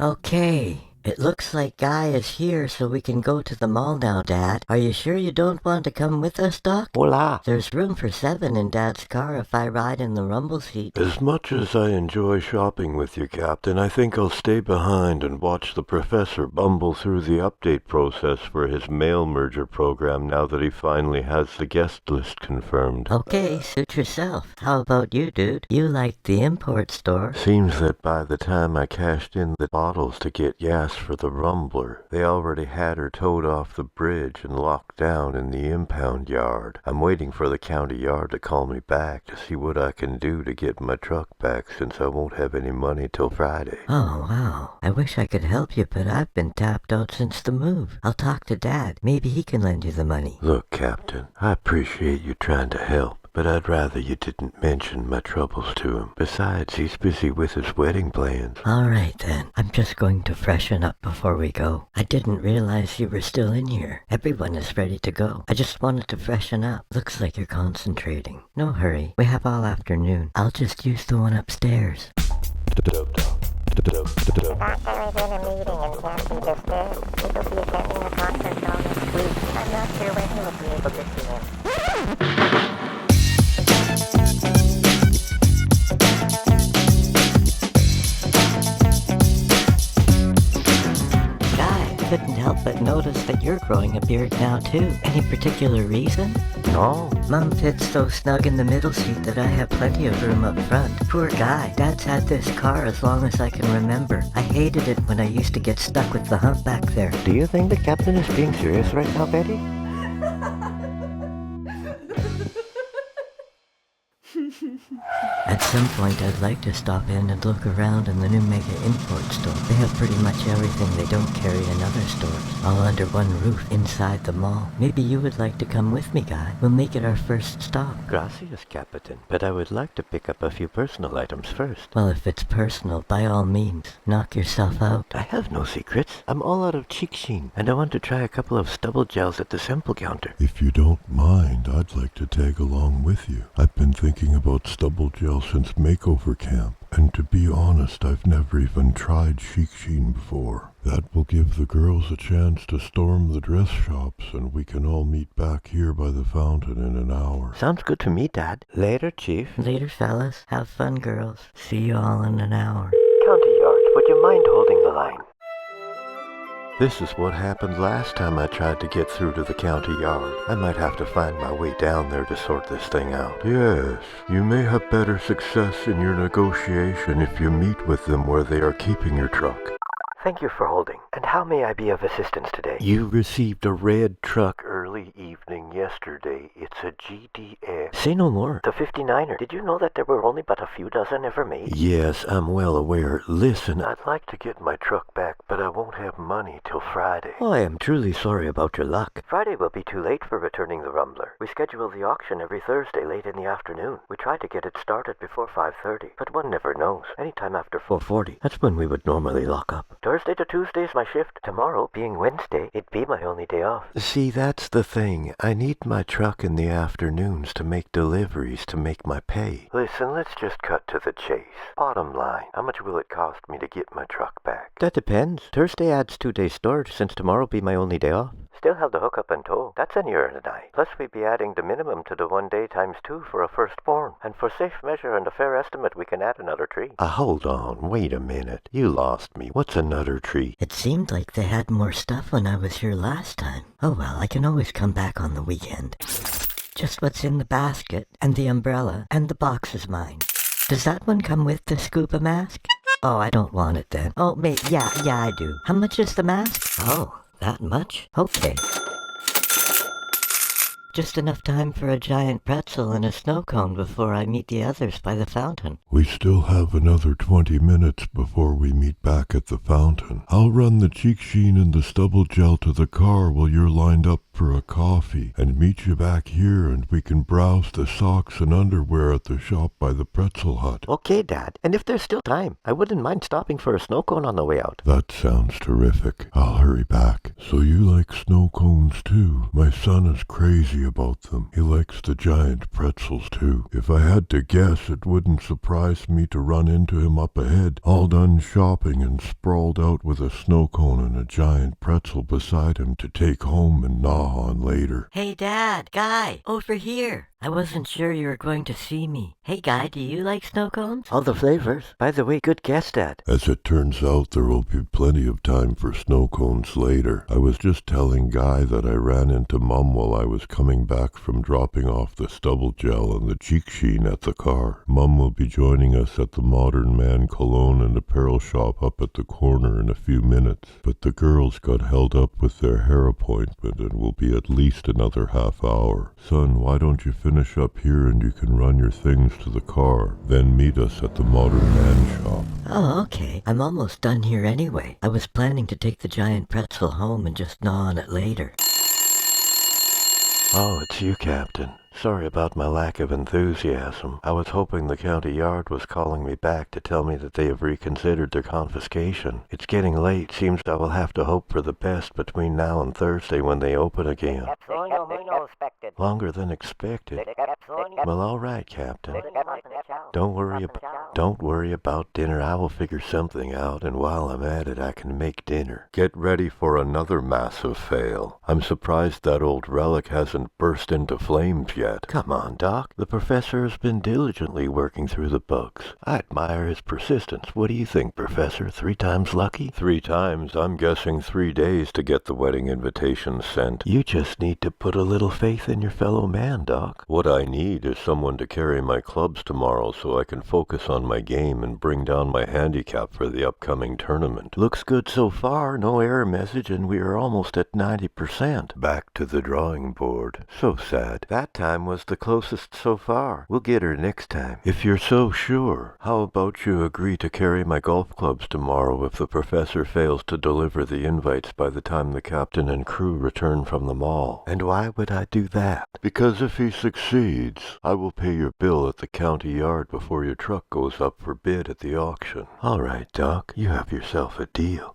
Okay. It looks like Guy is here, so we can go to the mall now, Dad. Are you sure you don't want to come with us, Doc? Hola. There's room for 7 in Dad's car if I ride in the rumble seat. As much as I enjoy shopping with you, Captain, I think I'll stay behind and watch the professor bumble through the update process for his mail merger program now that he finally has the guest list confirmed. Okay, suit yourself. How about you, dude? You like the import store. Seems that by the time I cashed in the bottles to get gas for the Rumbler, they already had her towed off the bridge and locked down in the impound yard. I'm waiting for the county yard to call me back to see what I can do to get my truck back since I won't have any money till Friday. Oh, wow. I wish I could help you, but I've been tapped out since the move. I'll talk to Dad. Maybe he can lend you the money. Look, Captain, I appreciate you trying to help, but I'd rather you didn't mention my troubles to him. Besides, he's busy with his wedding plans. All right, then. I'm just going to freshen up before we go. I didn't realize you were still in here. Everyone is ready to go. I just wanted to freshen up. Looks like you're concentrating. No hurry. We have all afternoon. I'll just use the one upstairs. Not going to a meeting and can't be disturbed. He will be attending a conference all next week. I'm not sure when he will be able to see him. Couldn't help but notice that you're growing a beard now too. Any particular reason? No. Mom fits so snug in the middle seat that I have plenty of room up front. Poor guy. Dad's had this car as long as I can remember. I hated it when I used to get stuck with the hump back there. Do you think the captain is being serious right now, Betty? At some point, I'd like to stop in and look around in the new Mega Import store. They have pretty much everything they don't carry in other stores, all under one roof inside the mall. Maybe you would like to come with me, Guy. We'll make it our first stop. Gracias, Captain, but I would like to pick up a few personal items first. Well, if it's personal, by all means, knock yourself out. I have no secrets. I'm all out of cheek sheen, and I want to try a couple of stubble gels at the sample counter. If you don't mind, I'd like to tag along with you. I've been thinking about stubble gel since makeover camp, and to be honest, I've never even tried chic sheen before. That will give the girls a chance to storm the dress shops, and we can all meet back here by the fountain in an hour. Sounds good to me, Dad. Later, Chief. Later, fellas. Have fun, girls. See you all in an hour. County Yard, would you mind holding the line? This is what happened last time I tried to get through to the county yard. I might have to find my way down there to sort this thing out. Yes, you may have better success in your negotiation if you meet with them where they are keeping your truck. Thank you for holding. And how may I be of assistance today? You received a red truck early evening yesterday. It's a GDX. Say no more. The 59er. Did you know that there were only but a few dozen ever made? Yes, I'm well aware. Listen, I'd like to get my truck back, but I won't have money till Friday. Oh, I am truly sorry about your luck. Friday will be too late for returning the Rumbler. We schedule the auction every Thursday late in the afternoon. We try to get it started before 5:30, but one never knows. Anytime after 4:40. That's when we would normally lock up. Thursday to Tuesday is my shift. Tomorrow, being Wednesday, it'd be my only day off. See, that's the thing. I need my truck in the afternoons to make deliveries to make my pay. Listen, let's just cut to the chase. Bottom line, how much will it cost me to get my truck back? That depends. Thursday adds 2 days storage since tomorrow will be my only day off. Still have the hookup and tow. That's an year and a night. Plus we'd be adding the minimum to the 1 day times 2 for a firstborn. And for safe measure and a fair estimate, we can add another tree. Hold on. Wait a minute. You lost me. What's another tree? It seemed like they had more stuff when I was here last time. Oh well, I can always come back on the weekend. Just what's in the basket, and the umbrella, and the box is mine. Does that one come with the scuba mask? Oh, I don't want it then. Oh, yeah, I do. How much is the mask? Oh, that much? Okay. Just enough time for a giant pretzel and a snow cone before I meet the others by the fountain. We still have another 20 minutes before we meet back at the fountain. I'll run the cheek sheen and the stubble gel to the car while you're lined up for a coffee and meet you back here, and we can browse the socks and underwear at the shop by the pretzel hut. Okay, Dad. And if there's still time, I wouldn't mind stopping for a snow cone on the way out. That sounds terrific. I'll hurry back. So you like snow cones too? My son is crazy about them. He likes the giant pretzels too. If I had to guess, it wouldn't surprise me to run into him up ahead, all done shopping and sprawled out with a snow cone and a giant pretzel beside him to take home and gnaw on later. Hey, Dad, Guy, over here. I wasn't sure you were going to see me. Hey, Guy, do you like snow cones? All the flavors. By the way, good guess, Dad. As it turns out, there will be plenty of time for snow cones later. I was just telling Guy that I ran into Mum while I was coming back from dropping off the stubble gel and the cheek sheen at the car. Mum will be joining us at the Modern Man cologne and apparel shop up at the corner in a few minutes, but the girls got held up with their hair appointment and will be at least another half hour. Son, why don't you finish up here and you can run your things to the car, then meet us at the Modern Man shop. Oh, okay. I'm almost done here anyway. I was planning to take the giant pretzel home and just gnaw on it later. Oh, it's you, Captain. Sorry about my lack of enthusiasm. I was hoping the county yard was calling me back to tell me that they have reconsidered their confiscation. It's getting late. Seems I will have to hope for the best between now and Thursday when they open again. Longer than expected. Well, all right, Captain. Don't worry about dinner. I will figure something out, and while I'm at it, I can make dinner. Get ready for another massive fail. I'm surprised that old relic hasn't burst into flames yet. Come on, Doc. The professor has been diligently working through the bugs. I admire his persistence. What do you think, Professor? 3 times lucky? 3 times? I'm guessing 3 days to get the wedding invitation sent. You just need to put a little faith in your fellow man, Doc. What I need is someone to carry my clubs tomorrow so I can focus on my game and bring down my handicap for the upcoming tournament. Looks good so far. No error message, and we are almost at 90%. Back to the drawing board. So sad. That time was the closest so far. We'll get her next time. If you're so sure, how about you agree to carry my golf clubs tomorrow if the professor fails to deliver the invites by the time the captain and crew return from the mall? And why would I do that? Because if he succeeds, I will pay your bill at the county yard before your truck goes up for bid at the auction. All right, Doc, you have yourself a deal.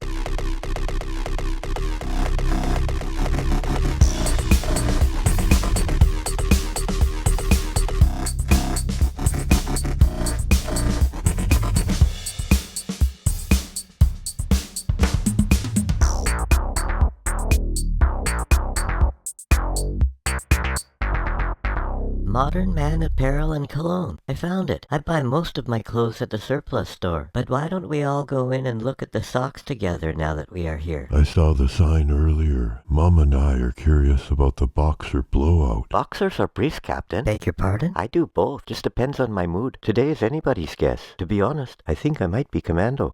Modern Man Apparel and Cologne. I found it. I buy most of my clothes at the surplus store. But why don't we all go in and look at the socks together now that we are here? I saw the sign earlier. Mom and I are curious about the boxer blowout. Boxers or briefs, Captain? Beg your pardon? I do both. Just depends on my mood. Today is anybody's guess. To be honest, I think I might be commando.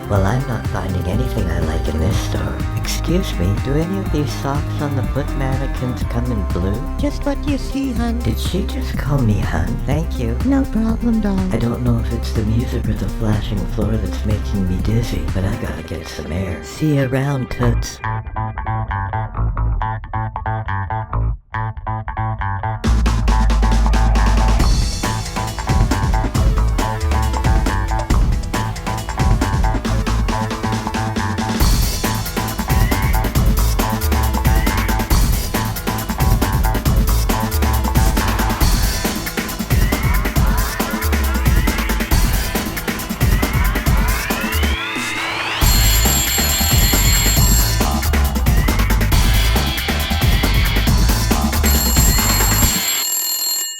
Well, I'm not finding anything I like in this store. Excuse me, do any of these socks on the foot mannequins come in blue? Just what you see, hon. Did she just call me hun? Thank you. No problem, doll. I don't know if it's the music or the flashing floor that's making me dizzy, but I gotta get some air. See you around, toots.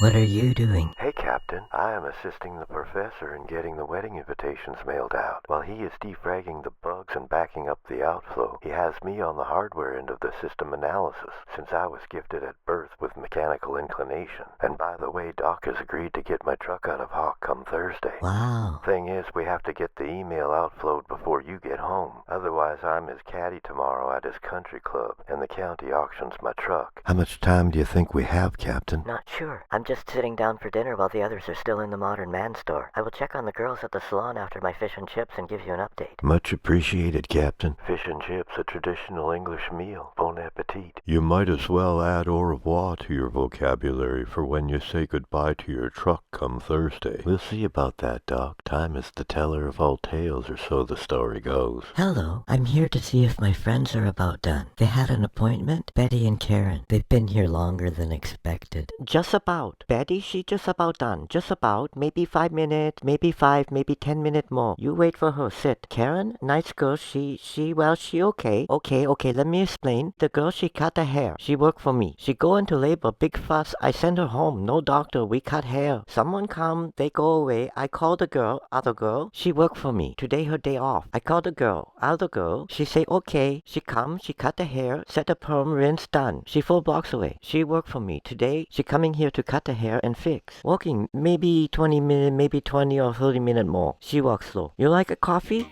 What are you doing? Hey, Captain. I am assisting the professor in getting the wedding invitations mailed out. While he is defragging the bugs and backing up the outflow, he has me on the hardware end of the system analysis, since I was gifted at birth with mechanical inclination. And by the way, Doc has agreed to get my truck out of Hawk come Thursday. Wow. Thing is, we have to get the email outflowed before you get home. Otherwise, I'm his caddy tomorrow at his country club, and the county auctions my truck. How much time do you think we have, Captain? Not sure. I'm just sitting down for dinner while the others are still in the Modern Man store. I will check on the girls at the salon after my fish and chips and give you an update. Much appreciated, Captain. Fish and chips, a traditional English meal. Bon appetit. You might as well add au revoir to your vocabulary for when you say goodbye to your truck come Thursday. We'll see about that, Doc. Time is the teller of all tales, or so the story goes. Hello, I'm here to see if my friends are about done. They had an appointment, Betty and Karen. They've been here longer than expected. Just about. Betty, she just about done. Just about. Maybe 5 minutes, maybe 5, maybe 10 minutes more. You wait for her. Sit. Karen, nice girl. She okay. Okay, let me explain. The girl, she cut her hair. She work for me. She go into labor, big fuss. I send her home. No doctor, we cut hair. Someone come, they go away. I call the girl, other girl. She work for me. Today her day off. I call the girl, other girl. She say okay. She come, she cut the hair, set the perm, rinse, done. She 4 blocks away. She work for me. Today, she coming here to cut the hair and fix. Walking maybe 20 minutes, maybe 20 or 30 minutes more. She walks slow. You like a coffee?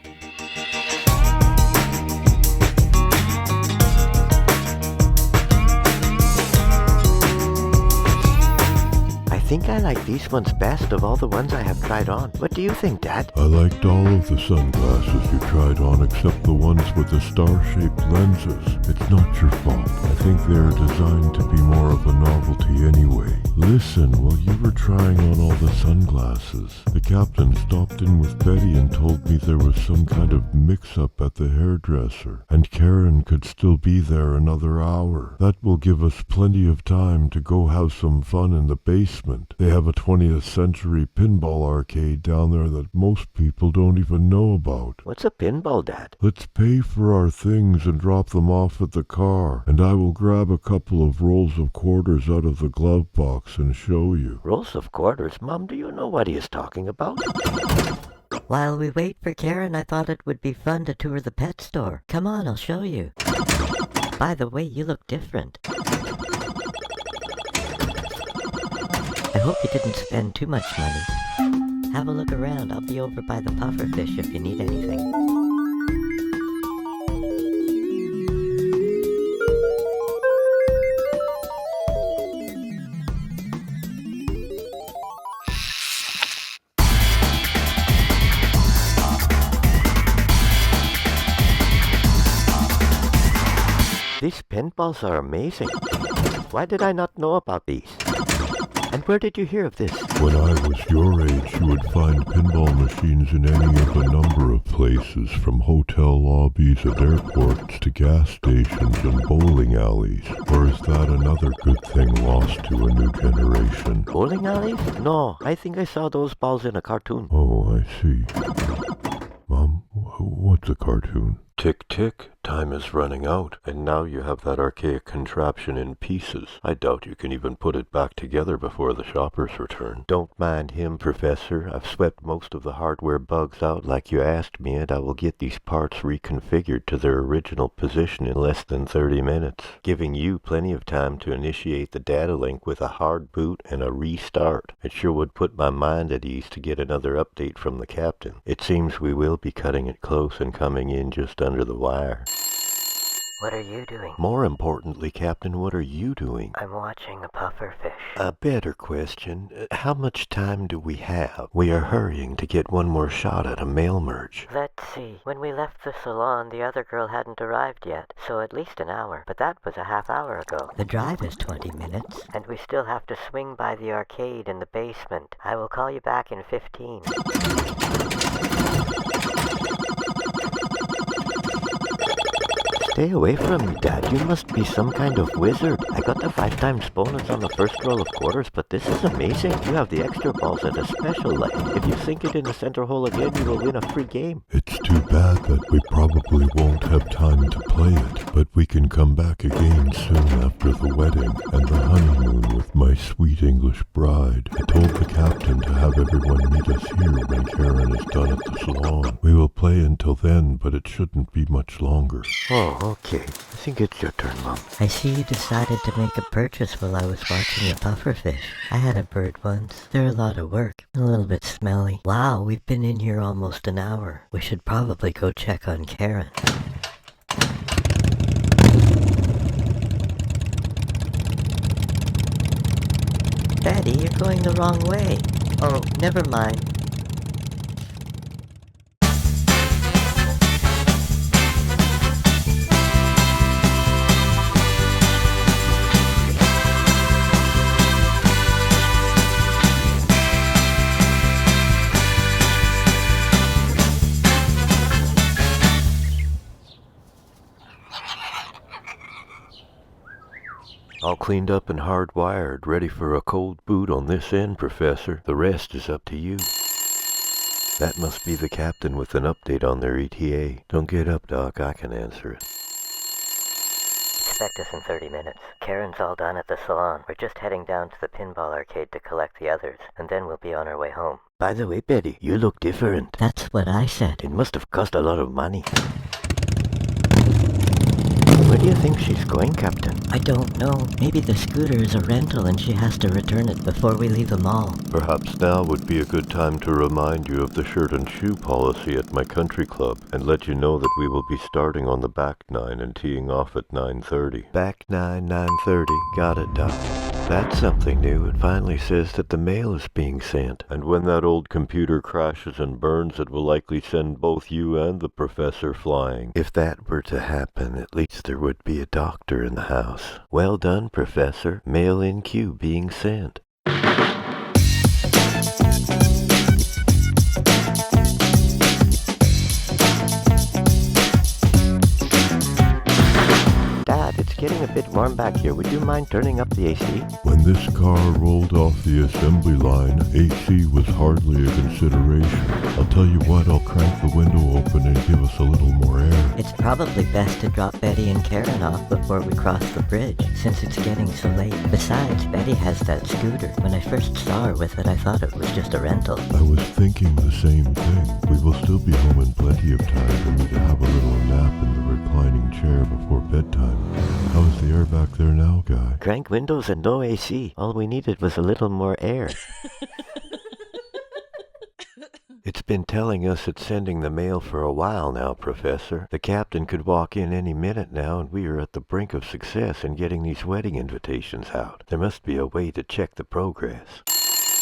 I think I like these ones best of all the ones I have tried on. What do you think, Dad? I liked all of the sunglasses you tried on except the ones with the star-shaped lenses. It's not your fault. I think they're designed to be more of a novelty anyway. Listen, while you were trying on all the sunglasses, the captain stopped in with Betty and told me there was some kind of mix-up at the hairdresser, and Karen could still be there another hour. That will give us plenty of time to go have some fun in the basement. They have a 20th century pinball arcade down there that most people don't even know about. What's a pinball, Dad? Let's pay for our things and drop them off at the car, and I will grab a couple of rolls of quarters out of the glove box and show you. Rolls of quarters? Mom, do you know what he is talking about? While we wait for Karen, I thought it would be fun to tour the pet store. Come on, I'll show you. By the way, you look different. I hope you didn't spend too much money. Have a look around. I'll be over by the pufferfish if you need anything. These pinballs are amazing. Why did I not know about these? And where did you hear of this? When I was your age, you would find pinball machines in any of a number of places, from hotel lobbies at airports to gas stations and bowling alleys. Or is that another good thing lost to a new generation? Bowling alleys? No, I think I saw those balls in a cartoon. Oh, I see. Mom, what's a cartoon? Tick, tick. Time is running out, and now you have that archaic contraption in pieces. I doubt you can even put it back together before the shoppers return. Don't mind him, Professor. I've swept most of the hardware bugs out like you asked me, and I will get these parts reconfigured to their original position in less than 30 minutes, giving you plenty of time to initiate the data link with a hard boot and a restart. It sure would put my mind at ease to get another update from the captain. It seems we will be cutting it close and coming in just under the wire. What are you doing? More importantly, Captain, what are you doing? I'm watching a pufferfish. A better question, how much time do we have? We are hurrying to get one more shot at a mail merge. Let's see. When we left the salon, the other girl hadn't arrived yet, so at least an hour. But that was a half hour ago. The drive is 20 minutes, and we still have to swing by the arcade in the basement. I will call you back in 15. Stay away from me, Dad. You must be some kind of wizard. I got the 5 times bonus on the first roll of quarters, but this is amazing. You have the extra balls at a special light. If you sink it in the center hole again, you will win a free game. It's too bad that we probably won't have time to play it, but we can come back again soon after the wedding and the honeymoon with my sweet English bride. I told the captain to have everyone meet us here when Karen is done at the salon. We will play until then, but it shouldn't be much longer. Oh, okay. I think it's your turn, Mom. I see you decided to make a purchase while I was watching a pufferfish. I had a bird once. They're a lot of work. A little bit smelly. Wow, we've been in here almost an hour. We should probably go check on Karen. Betty, you're going the wrong way. Oh, never mind. All cleaned up and hardwired, ready for a cold boot on this end, Professor. The rest is up to you. That must be the captain with an update on their ETA. Don't get up, Doc. I can answer it. Expect us in 30 minutes. Karen's all done at the salon. We're just heading down to the pinball arcade to collect the others, and then we'll be on our way home. By the way, Betty, you look different. That's what I said. It must have cost a lot of money. Where do you think she's going, Captain? I don't know. Maybe the scooter is a rental and she has to return it before we leave the mall. Perhaps now would be a good time to remind you of the shirt and shoe policy at my country club and let you know that we will be starting on the back nine and teeing off at 9:30. Back nine, 9:30. Got it, Doc. That's something new. It finally says that the mail is being sent. And when that old computer crashes and burns, it will likely send both you and the professor flying. If that were to happen, at least there would be a doctor in the house. Well done, Professor. Mail in queue being sent. Dad, it's getting a bit warm back here. Would you mind turning up the AC? When this car rolled off the assembly line, AC was hardly a consideration. I'll tell you what, I'll crank the window open and give us a little more air. It's probably best to drop Betty and Karen off before we cross the bridge, since it's getting so late. Besides, Betty has that scooter. When I first saw her with it, I thought it was just a rental. I was thinking the same thing. We will still be home in plenty of time for me to have a little nap in the reclining chair before bedtime. How's the air back there now, Guy? Crank windows and no AC. All we needed was a little more air. It's been telling us it's sending the mail for a while now, Professor. The captain could walk in any minute now, and we are at the brink of success in getting these wedding invitations out. There must be a way to check the progress.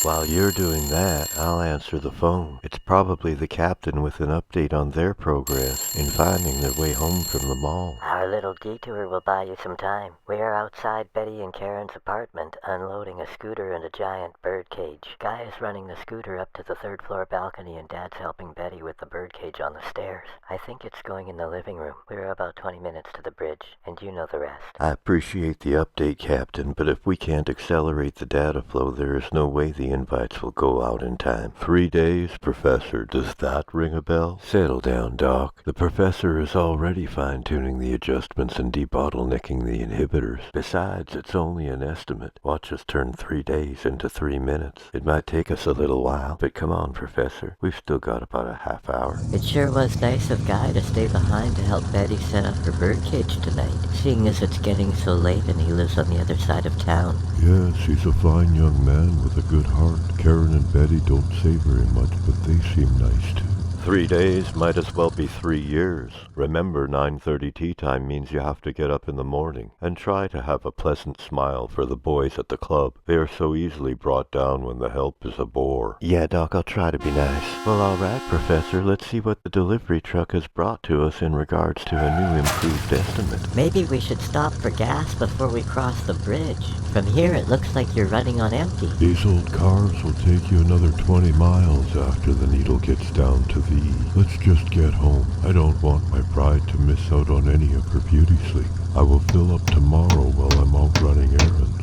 While you're doing that, I'll answer the phone. It's probably the captain with an update on their progress in finding their way home from the mall. Our little detour will buy you some time. We are outside Betty and Karen's apartment, unloading a scooter and a giant bird cage. Guy is running the scooter up to the third floor balcony, and Dad's helping Betty with the bird cage on the stairs. I think it's going in the living room. We're about 20 minutes to the bridge, and you know the rest. I appreciate the update, Captain, but if we can't accelerate the data flow, there is no way the invites will go out in time. 3 days, Professor. Does that ring a bell? Settle down, Doc. The professor is already fine-tuning the adjustments and debottlenecking the inhibitors. Besides, it's only an estimate. Watch us turn 3 days into 3 minutes. It might take us a little while, but come on, Professor. We've still got about a half hour. It sure was nice of Guy to stay behind to help Betty set up her birdcage tonight, seeing as it's getting so late and he lives on the other side of town. Yes, he's a fine young man with a good heart. Karen and Betty don't say very much, but they seem nice too. 3 days might as well be 3 years. Remember, 9:30 tea time means you have to get up in the morning. And try to have a pleasant smile for the boys at the club. They are so easily brought down when the help is a bore. Yeah, Doc, I'll try to be nice. Well, all right, Professor. Let's see what the delivery truck has brought to us in regards to a new improved estimate. Maybe we should stop for gas before we cross the bridge. From here, it looks like you're running on empty. These old cars will take you another 20 miles after the needle gets down to V. Let's just get home. I don't want my bride to miss out on any of her beauty sleep. I will fill up tomorrow while I'm out running errands.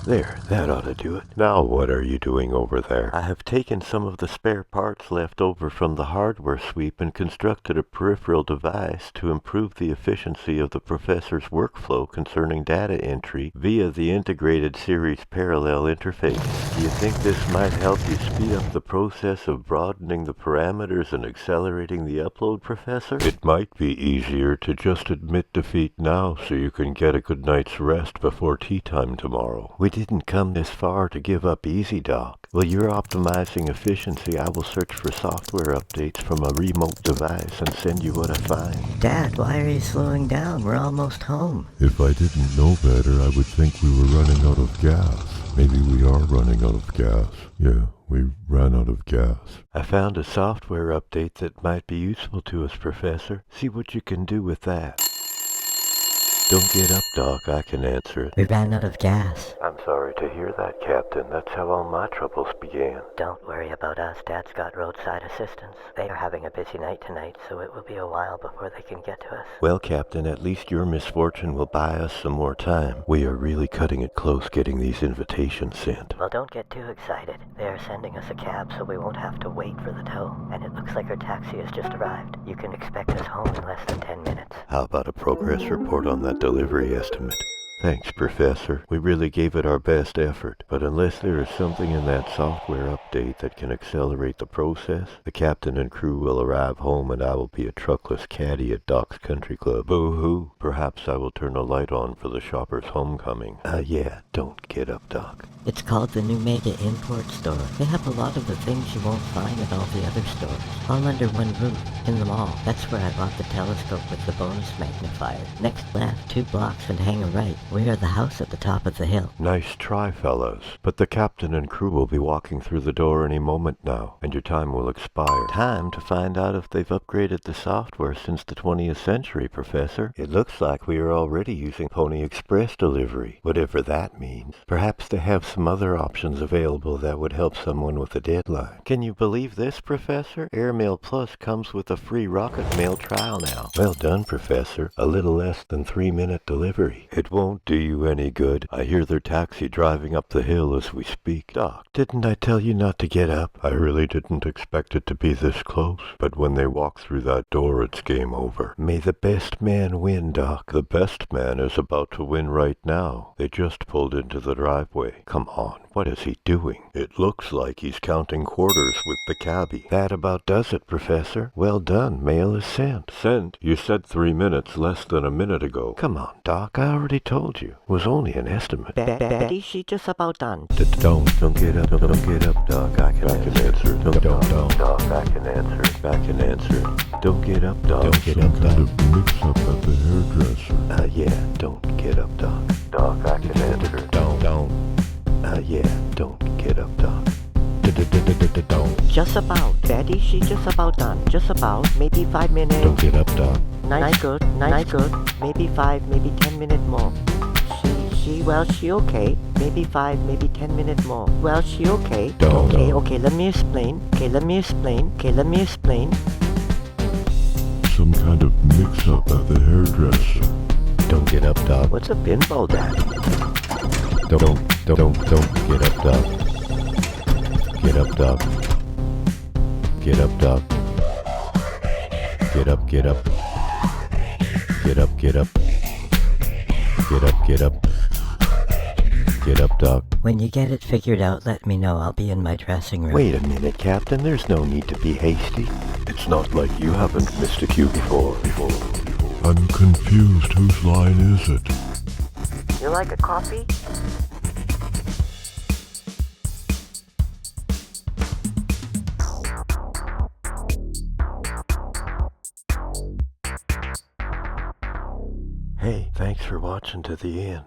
There, that ought to do it. Now what are you doing over there? I have taken some of the spare parts left over from the hardware sweep and constructed a peripheral device to improve the efficiency of the professor's workflow concerning data entry via the integrated series parallel interface. Do you think this might help you speed up the process of broadening the parameters and accelerating the upload, Professor? It might be easier to just admit defeat now so you can get a good night's rest before tea time tomorrow. We didn't come this far to give up easy, Doc. While you're optimizing efficiency, I will search for software updates from a remote device and send you what I find. Dad, why are you slowing down? We're almost home. If I didn't know better, I would think we were running out of gas. Maybe we are running out of gas. Yeah, we ran out of gas. I found a software update that might be useful to us, Professor. See what you can do with that. Don't get up, Doc. I can answer it. We ran out of gas. I'm sorry to hear that, Captain. That's how all my troubles began. Don't worry about us. Dad's got roadside assistance. They are having a busy night tonight, so it will be a while before they can get to us. Well, Captain, at least your misfortune will buy us some more time. We are really cutting it close getting these invitations sent. Well, don't get too excited. They are sending us a cab, so we won't have to wait for the tow. And it looks like our taxi has just arrived. You can expect us home in less than 10 minutes. How about a progress report on that delivery estimate? Thanks, Professor. We really gave it our best effort, but unless there is something in that software update that can accelerate the process, the captain and crew will arrive home and I will be a truckless caddy at Doc's Country Club. Boo-hoo. Perhaps I will turn a light on for the shopper's homecoming. Yeah, don't get up, Doc. It's called the New Mega Import Store. They have a lot of the things you won't find at all the other stores, all under one roof, in the mall. That's where I bought the telescope with the bonus magnifier. Next left, 2 blocks and hang a right. We are the house at the top of the hill. Nice try, fellas. But the captain and crew will be walking through the door any moment now, and your time will expire. Time to find out if they've upgraded the software since the 20th century, Professor. It looks like we are already using Pony Express delivery, whatever that means. Perhaps they have some other options available that would help someone with a deadline. Can you believe this, Professor? Airmail Plus comes with a free Rocket Mail trial now. Well done, Professor. A little less than 3-minute delivery. It won't do you any good. I hear their taxi driving up the hill as we speak. Doc, didn't I tell you not to get up? I really didn't expect it to be this close, but when they walk through that door, it's game over. May the best man win, Doc. The best man is about to win right now. They just pulled into the driveway. Come on, what is he doing? It looks like he's counting quarters with the cabbie. That about does it, Professor. Well done. Mail is sent. Sent? You said 3 minutes less than a minute ago. Come on, Doc. I already told you. It was only an estimate. Betty, she just about done. Don't get up. Don't get up, Doc. I can answer. Don't. Doc, I can answer. I can answer. Don't get up, Doc. Don't get up, Doc. Some kind of mix-up at the hairdresser. Yeah. Don't get up, Doc. Doc, I can answer. Don't. Yeah. Don't get up, Doc. Don't. Just about. Betty, she just about done. Just about. Maybe 5 minutes. Don't get up, Doc. Nice good. Maybe 5, maybe 10 minutes more. She okay. Maybe 5, maybe 10 minutes more. Well, she okay. Don't. Okay, let me explain. Some kind of mix-up at the hairdresser. Don't get up, Doc. What's a pinball, Dad? Don't get up, Doc. Get up, Doc. Get up, Doc. Get up. Get up. Get up, Doc. When you get it figured out, let me know. I'll be in my dressing room. Wait a minute, Captain. There's no need to be hasty. It's not like you haven't missed a cue before. I'm confused. Whose line is it? You like a coffee? Hey, thanks for watching to the end.